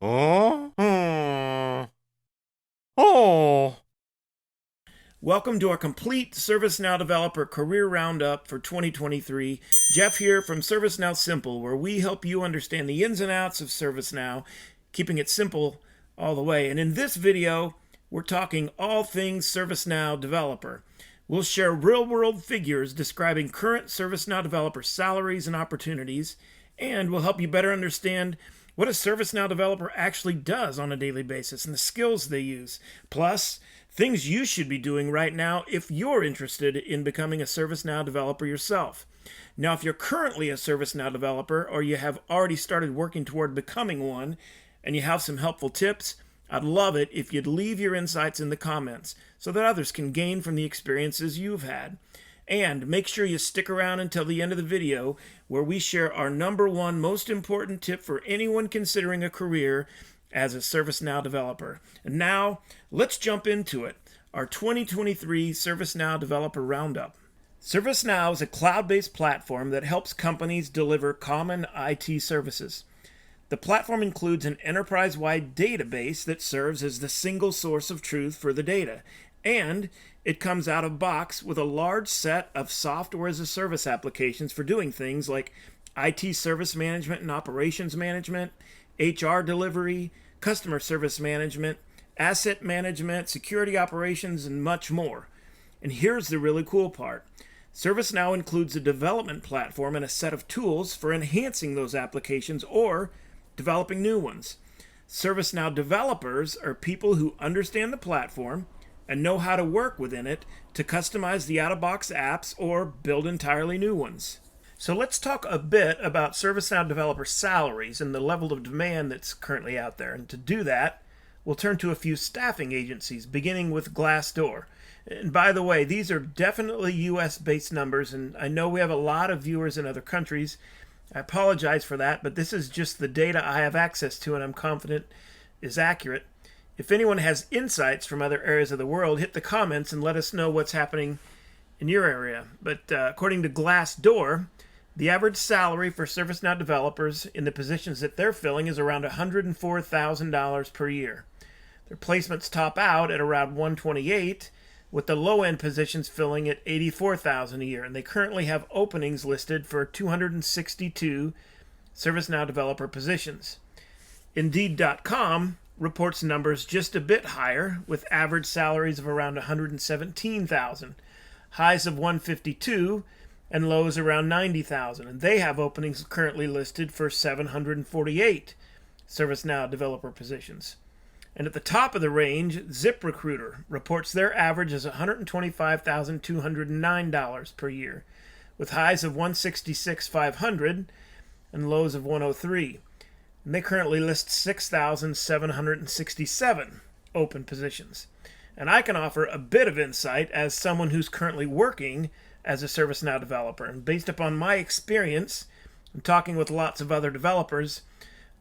Oh. Hmm. Oh. Welcome to our complete ServiceNow Developer Career Roundup for 2023. Jeff here from ServiceNow Simple, where we help you understand the ins and outs of ServiceNow, keeping it simple all the way. And in this video, we're talking all things ServiceNow Developer. We'll share real-world figures describing current ServiceNow developer salaries and opportunities, and we'll help you better understand what a ServiceNow developer actually does on a daily basis and the skills they use. Plus, things you should be doing right now if you're interested in becoming a ServiceNow developer yourself. Now, if you're currently a ServiceNow developer or you have already started working toward becoming one and you have some helpful tips, I'd love it if you'd leave your insights in the comments so that others can gain from the experiences you've had. And make sure you stick around until the end of the video where we share our #1 most important tip for anyone considering a career as a ServiceNow developer. And now, let's jump into it. Our 2023 ServiceNow Developer Roundup. ServiceNow is a cloud-based platform that helps companies deliver common IT services. The platform includes an enterprise-wide database that serves as the single source of truth for the data, and it comes out of box with a large set of software as a service applications for doing things like IT service management and operations management, HR delivery, customer service management, asset management, security operations, and much more. And here's the really cool part. ServiceNow includes a development platform and a set of tools for enhancing those applications or developing new ones. ServiceNow developers are people who understand the platform and know how to work within it to customize the out-of-box apps or build entirely new ones. So let's talk a bit about ServiceNow developer salaries and the level of demand that's currently out there. And to do that, we'll turn to a few staffing agencies, beginning with Glassdoor. And by the way, these are definitely US-based numbers, and I know we have a lot of viewers in other countries. I apologize for that, but this is just the data I have access to and I'm confident is accurate. If anyone has insights from other areas of the world, hit the comments and let us know what's happening in your area. But according to Glassdoor, the average salary for ServiceNow developers in the positions that they're filling is around $104,000 per year. Their placements top out at around $128,000, with the low-end positions filling at $84,000 a year. And they currently have openings listed for 262 ServiceNow developer positions. Indeed.com reports numbers just a bit higher, with average salaries of around $117,000, highs of $152,000, and lows around $90,000. And they have openings currently listed for 748 ServiceNow developer positions. And at the top of the range, ZipRecruiter reports their average is $125,209 per year, with highs of $166,500 and lows of $103,000. And they currently list 6,767 open positions. And I can offer a bit of insight as someone who's currently working as a ServiceNow developer. And based upon my experience and talking with lots of other developers,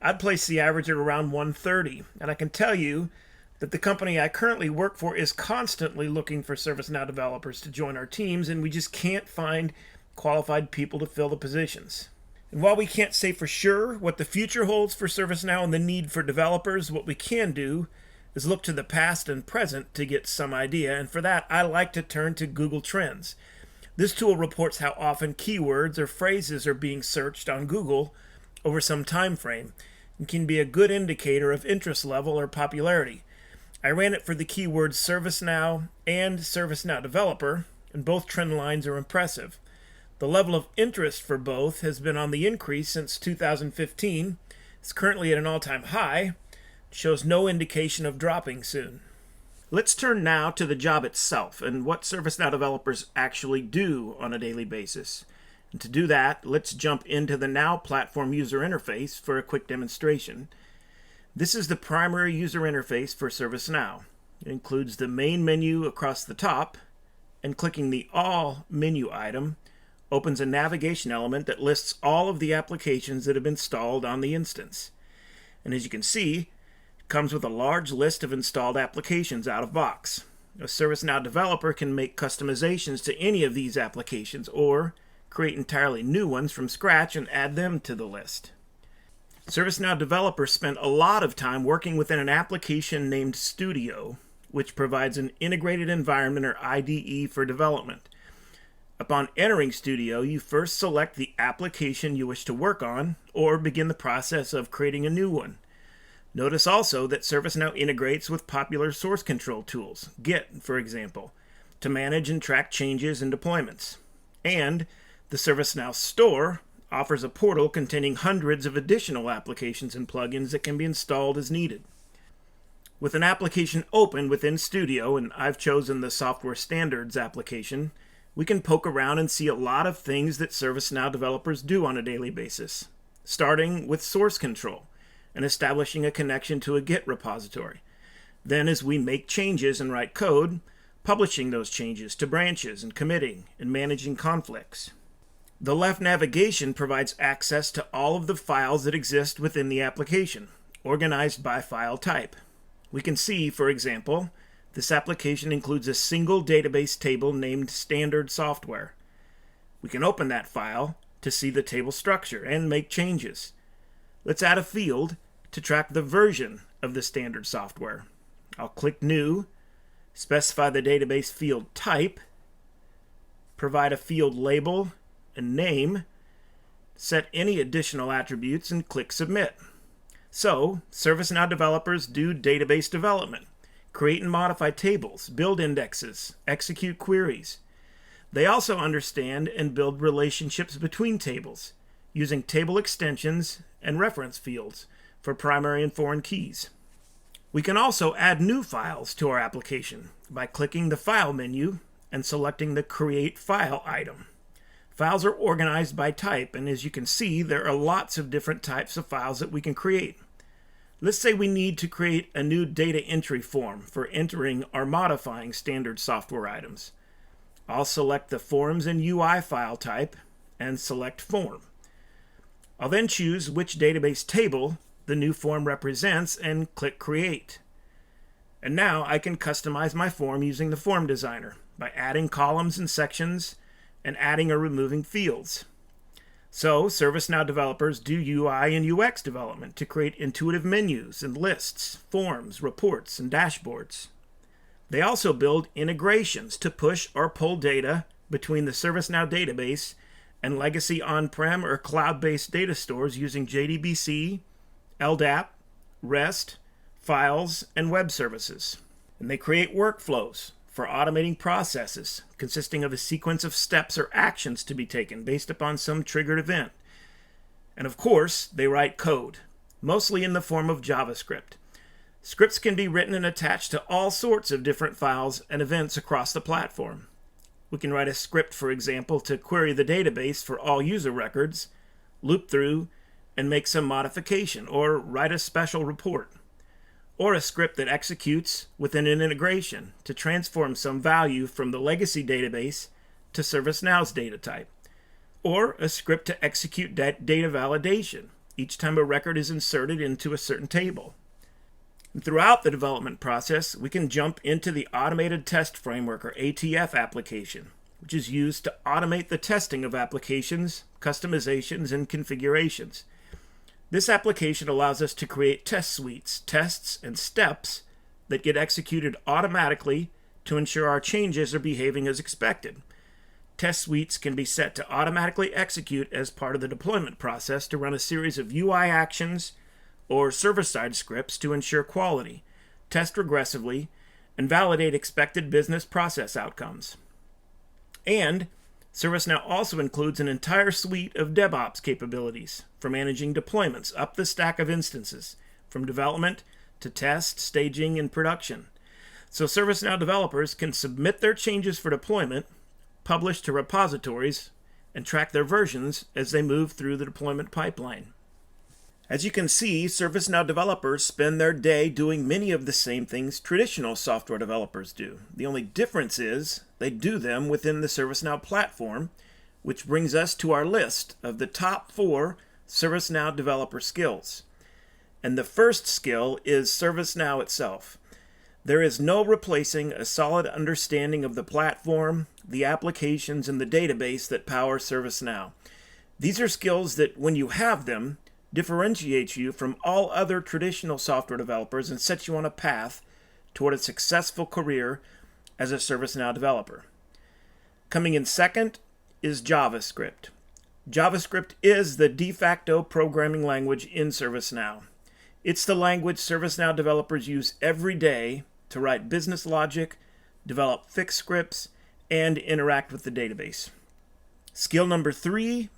I'd place the average at around 130. And I can tell you that the company I currently work for is constantly looking for ServiceNow developers to join our teams, and we just can't find qualified people to fill the positions. And while we can't say for sure what the future holds for ServiceNow and the need for developers, what we can do is look to the past and present to get some idea. And for that, I like to turn to Google Trends. This tool reports how often keywords or phrases are being searched on Google over some time frame and can be a good indicator of interest level or popularity. I ran it for the keywords ServiceNow and ServiceNow Developer, and both trend lines are impressive. The level of interest for both has been on the increase since 2015. It's currently at an all-time high. It shows no indication of dropping soon. Let's turn now to the job itself and what ServiceNow developers actually do on a daily basis. And to do that, let's jump into the Now platform user interface for a quick demonstration. This is the primary user interface for ServiceNow. It includes the main menu across the top, and clicking the All menu item opens a navigation element that lists all of the applications that have been installed on the instance. And as you can see, it comes with a large list of installed applications out of box. A ServiceNow developer can make customizations to any of these applications or create entirely new ones from scratch and add them to the list. ServiceNow developers spend a lot of time working within an application named Studio, which provides an integrated environment or IDE for development. Upon entering Studio, you first select the application you wish to work on or begin the process of creating a new one. Notice also that ServiceNow integrates with popular source control tools, Git, for example, to manage and track changes and deployments. And the ServiceNow Store offers a portal containing hundreds of additional applications and plugins that can be installed as needed. With an application open within Studio, and I've chosen the Software Standards application, we can poke around and see a lot of things that ServiceNow developers do on a daily basis, starting with source control and establishing a connection to a Git repository. Then, as we make changes and write code, publishing those changes to branches and committing and managing conflicts. The left navigation provides access to all of the files that exist within the application, organized by file type. We can see, for example, this application includes a single database table named Standard Software. We can open that file to see the table structure and make changes. Let's add a field to track the version of the standard software. I'll click New, specify the database field type, provide a field label and name, set any additional attributes, and click Submit. So, ServiceNow developers do database development, create and modify tables, build indexes, execute queries. They also understand and build relationships between tables, using table extensions and reference fields for primary and foreign keys. We can also add new files to our application by clicking the File menu and selecting the Create File item. Files are organized by type, and as you can see, there are lots of different types of files that we can create. Let's say we need to create a new data entry form for entering or modifying standard software items. I'll select the Forms and UI file type and select Form. I'll then choose which database table the new form represents and click Create. And now I can customize my form using the Form Designer by adding columns and sections and adding or removing fields. So, ServiceNow developers do UI and UX development to create intuitive menus and lists, forms, reports, and dashboards. They also build integrations to push or pull data between the ServiceNow database and legacy on-prem or cloud-based data stores using JDBC, LDAP, REST, files, and web services. And they create workflows for automating processes consisting of a sequence of steps or actions to be taken based upon some triggered event. And of course, they write code, mostly in the form of JavaScript. Scripts can be written and attached to all sorts of different files and events across the platform. We can write a script, for example, to query the database for all user records, loop through, and make some modification, or write a special report. Or a script that executes within an integration to transform some value from the legacy database to ServiceNow's data type. Or a script to execute data validation each time a record is inserted into a certain table. And throughout the development process, we can jump into the Automated Test Framework, or ATF application, which is used to automate the testing of applications, customizations, and configurations. This application allows us to create test suites, tests, and steps that get executed automatically to ensure our changes are behaving as expected. Test suites can be set to automatically execute as part of the deployment process to run a series of UI actions or server-side scripts to ensure quality, test regressively, and validate expected business process outcomes. And ServiceNow also includes an entire suite of DevOps capabilities for managing deployments up the stack of instances, from development to test, staging, and production. So ServiceNow developers can submit their changes for deployment, publish to repositories, and track their versions as they move through the deployment pipeline. As you can see, ServiceNow developers spend their day doing many of the same things traditional software developers do. The only difference is they do them within the ServiceNow platform, which brings us to our list of the top 4 ServiceNow developer skills. And the first skill is ServiceNow itself. There is no replacing a solid understanding of the platform, the applications, and the database that power ServiceNow. These are skills that, when you have them, differentiates you from all other traditional software developers and sets you on a path toward a successful career as a ServiceNow developer. Coming in second is JavaScript. JavaScript is the de facto programming language in ServiceNow. It's the language ServiceNow developers use every day to write business logic, develop fixed scripts, and interact with the database. Skill number 3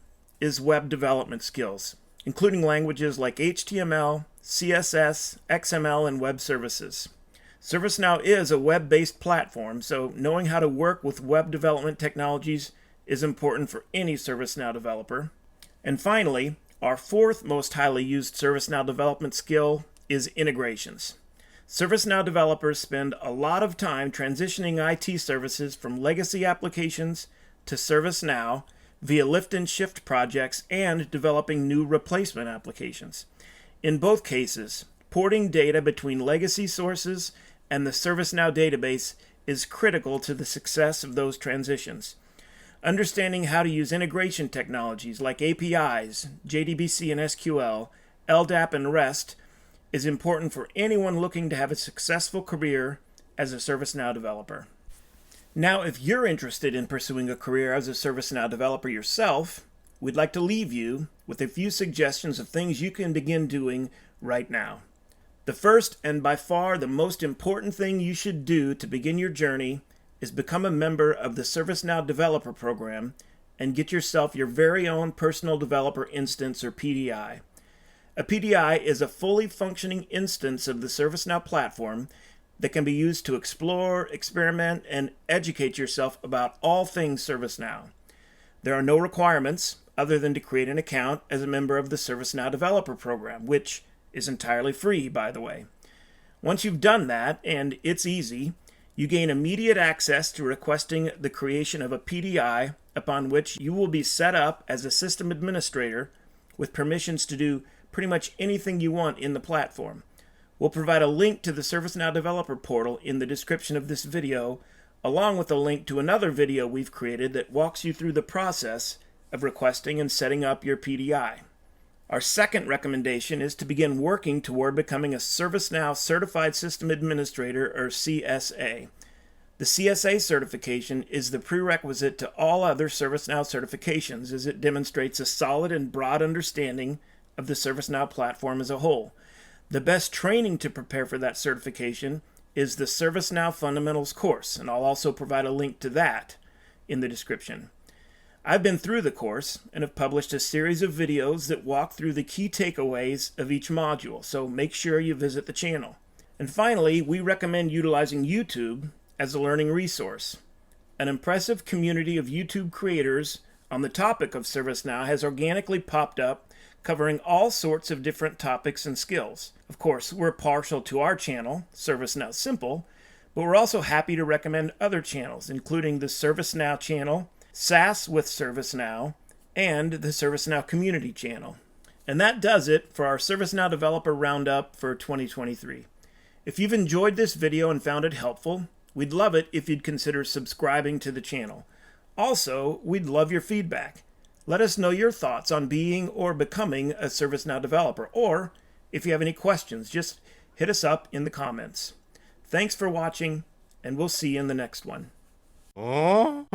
is web development skills, including languages like HTML, CSS, XML, and web services. ServiceNow is a web-based platform, so knowing how to work with web development technologies is important for any ServiceNow developer. And finally, our fourth most highly used ServiceNow development skill is integrations. ServiceNow developers spend a lot of time transitioning IT services from legacy applications to ServiceNow via lift and shift projects and developing new replacement applications. In both cases, porting data between legacy sources and the ServiceNow database is critical to the success of those transitions. Understanding how to use integration technologies like APIs, JDBC and SQL, LDAP and REST is important for anyone looking to have a successful career as a ServiceNow developer. Now, if you're interested in pursuing a career as a ServiceNow developer yourself, we'd like to leave you with a few suggestions of things you can begin doing right now. The first and by far the most important thing you should do to begin your journey is become a member of the ServiceNow Developer Program and get yourself your very own Personal Developer Instance, or PDI. A PDI is a fully functioning instance of the ServiceNow platform that can be used to explore, experiment, and educate yourself about all things ServiceNow. There are no requirements other than to create an account as a member of the ServiceNow Developer Program, which is entirely free, by the way. Once you've done that, and it's easy, you gain immediate access to requesting the creation of a PDI, upon which you will be set up as a system administrator with permissions to do pretty much anything you want in the platform. We'll provide a link to the ServiceNow Developer Portal in the description of this video, along with a link to another video we've created that walks you through the process of requesting and setting up your PDI. Our second recommendation is to begin working toward becoming a ServiceNow Certified System Administrator, or CSA. The CSA certification is the prerequisite to all other ServiceNow certifications, as it demonstrates a solid and broad understanding of the ServiceNow platform as a whole. The best training to prepare for that certification is the ServiceNow FUNdamentals course, and I'll also provide a link to that in the description. I've been through the course and have published a series of videos that walk through the key takeaways of each module, so make sure you visit the channel. And finally, we recommend utilizing YouTube as a learning resource. An impressive community of YouTube creators on the topic of ServiceNow has organically popped up, covering all sorts of different topics and skills. Of course, we're partial to our channel, ServiceNow Simple, but we're also happy to recommend other channels, including the ServiceNow channel, SaaS with ServiceNow, and the ServiceNow Community channel. And that does it for our ServiceNow Developer Roundup for 2023. If you've enjoyed this video and found it helpful, we'd love it if you'd consider subscribing to the channel. Also, we'd love your feedback. Let us know your thoughts on being or becoming a ServiceNow developer, or if you have any questions, just hit us up in the comments. Thanks for watching, and we'll see you in the next one. Oh.